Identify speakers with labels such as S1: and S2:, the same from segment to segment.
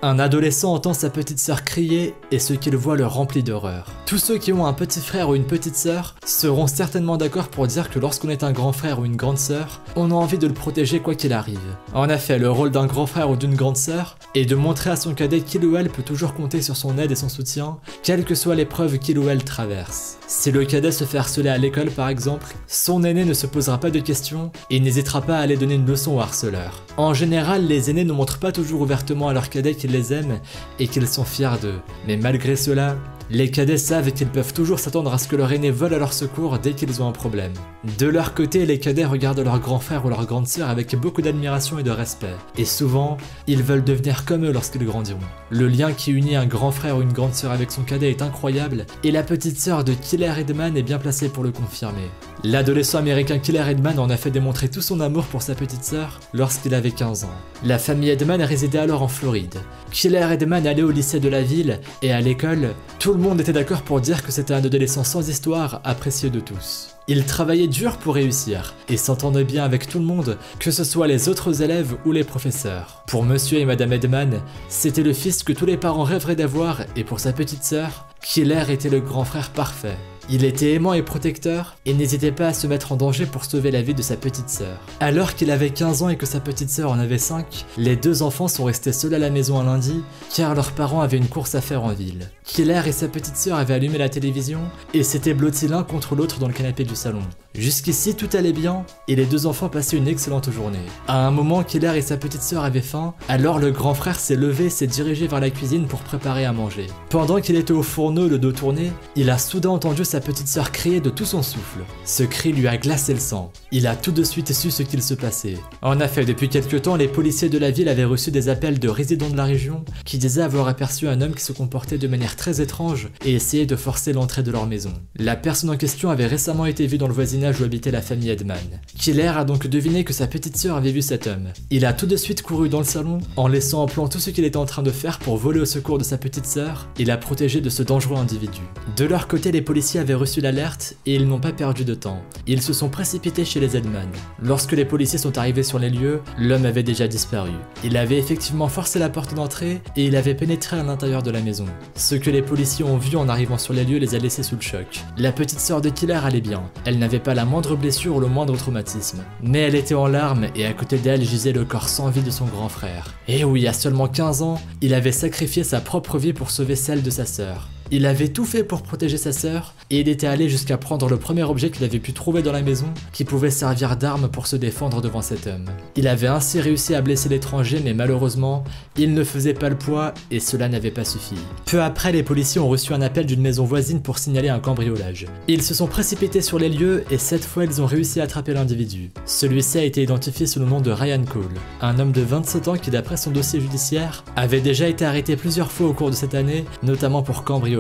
S1: Un adolescent entend sa petite sœur crier et ce qu'il voit le remplit d'horreur. Tous ceux qui ont un petit frère ou une petite sœur seront certainement d'accord pour dire que lorsqu'on est un grand frère ou une grande sœur, on a envie de le protéger quoi qu'il arrive. En effet, le rôle d'un grand frère ou d'une grande sœur est de montrer à son cadet qu'il ou elle peut toujours compter sur son aide et son soutien, quelle que soit l'épreuve qu'il ou elle traverse. Si le cadet se fait harceler à l'école par exemple, son aîné ne se posera pas de questions et n'hésitera pas à aller donner une leçon au harceleur. En général, les aînés ne montrent pas toujours ouvertement à leurs cadets qu'ils les aiment et qu'ils sont fiers d'eux. Mais malgré cela, les cadets savent qu'ils peuvent toujours s'attendre à ce que leur aîné vole à leur secours dès qu'ils ont un problème. De leur côté, les cadets regardent leur grand frère ou leur grande sœur avec beaucoup d'admiration et de respect. Et souvent, ils veulent devenir comme eux lorsqu'ils grandiront. Le lien qui unit un grand frère ou une grande sœur avec son cadet est incroyable et la petite sœur de Killer Edman est bien placée pour le confirmer. L'adolescent américain Killer Edman en a fait démontrer tout son amour pour sa petite sœur lorsqu'il avait 15 ans. La famille Edman résidait alors en Floride. Killer Edman allait au lycée de la ville et à l'école, tout le monde était d'accord pour dire que c'était un adolescent sans histoire, apprécié de tous. Il travaillait dur pour réussir et s'entendait bien avec tout le monde, que ce soit les autres élèves ou les professeurs. Pour monsieur et madame Edman, c'était le fils que tous les parents rêveraient d'avoir et pour sa petite sœur, Killer était le grand frère parfait. Il était aimant et protecteur et n'hésitait pas à se mettre en danger pour sauver la vie de sa petite sœur. Alors qu'il avait 15 ans et que sa petite sœur en avait 5, les deux enfants sont restés seuls à la maison un lundi car leurs parents avaient une course à faire en ville. Killer et sa petite sœur avaient allumé la télévision et s'étaient blottis l'un contre l'autre dans le canapé du salon. Jusqu'ici tout allait bien et les deux enfants passaient une excellente journée. À un moment, Killer et sa petite sœur avaient faim, alors le grand frère s'est levé et s'est dirigé vers la cuisine pour préparer à manger. Pendant qu'il était au fourneau le dos tourné, il a soudain entendu sa petite sœur crier de tout son souffle. Ce cri lui a glacé le sang. Il a tout de suite su ce qu'il se passait. En effet, depuis quelque temps, les policiers de la ville avaient reçu des appels de résidents de la région qui disaient avoir aperçu un homme qui se comportait de manière très étrange et essayait de forcer l'entrée de leur maison. La personne en question avait récemment été vue dans le voisinage où habitait la famille Edman. Killer a donc deviné que sa petite sœur avait vu cet homme. Il a tout de suite couru dans le salon en laissant en plan tout ce qu'il était en train de faire pour voler au secours de sa petite sœur et la protéger de ce dangereux individu. De leur côté, les policiers avaient reçu l'alerte et ils n'ont pas perdu de temps. Ils se sont précipités chez les Edman. Lorsque les policiers sont arrivés sur les lieux, l'homme avait déjà disparu. Il avait effectivement forcé la porte d'entrée et il avait pénétré à l'intérieur de la maison. Ce que les policiers ont vu en arrivant sur les lieux les a laissés sous le choc. La petite sœur de Killer allait bien. Elle n'avait pas la moindre blessure ou le moindre traumatisme. Mais elle était en larmes et à côté d'elle gisait le corps sans vie de son grand frère. Et oui, à seulement 15 ans, il avait sacrifié sa propre vie pour sauver celle de sa sœur. Il avait tout fait pour protéger sa sœur et il était allé jusqu'à prendre le premier objet qu'il avait pu trouver dans la maison qui pouvait servir d'arme pour se défendre devant cet homme. Il avait ainsi réussi à blesser l'étranger mais malheureusement, il ne faisait pas le poids et cela n'avait pas suffi. Peu après, les policiers ont reçu un appel d'une maison voisine pour signaler un cambriolage. Ils se sont précipités sur les lieux et cette fois ils ont réussi à attraper l'individu. Celui-ci a été identifié sous le nom de Ryan Cole, un homme de 27 ans qui d'après son dossier judiciaire avait déjà été arrêté plusieurs fois au cours de cette année, notamment pour cambriolage.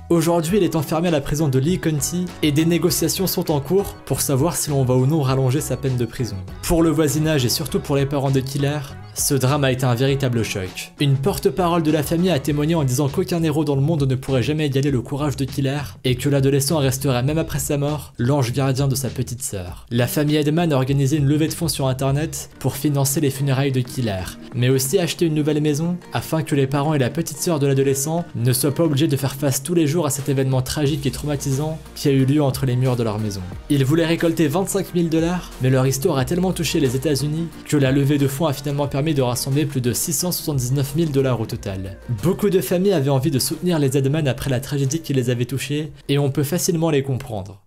S1: Aujourd'hui, il est enfermé à la prison de Lee County et des négociations sont en cours pour savoir si l'on va ou non rallonger sa peine de prison. Pour le voisinage et surtout pour les parents de Killer, ce drame a été un véritable choc. Une porte-parole de la famille a témoigné en disant qu'aucun héros dans le monde ne pourrait jamais égaler le courage de Killer et que l'adolescent resterait même après sa mort l'ange gardien de sa petite sœur. La famille Edman a organisé une levée de fonds sur internet pour financer les funérailles de Killer, mais aussi acheter une nouvelle maison afin que les parents et la petite sœur de l'adolescent ne soient pas obligés de faire face tous les jours à cet événement tragique et traumatisant qui a eu lieu entre les murs de leur maison. Ils voulaient récolter 25 000 $, mais leur histoire a tellement touché les États-Unis que la levée de fonds a finalement permis de rassembler plus de 679 000 $ au total. Beaucoup de familles avaient envie de soutenir les Edman après la tragédie qui les avait touchés, et on peut facilement les comprendre.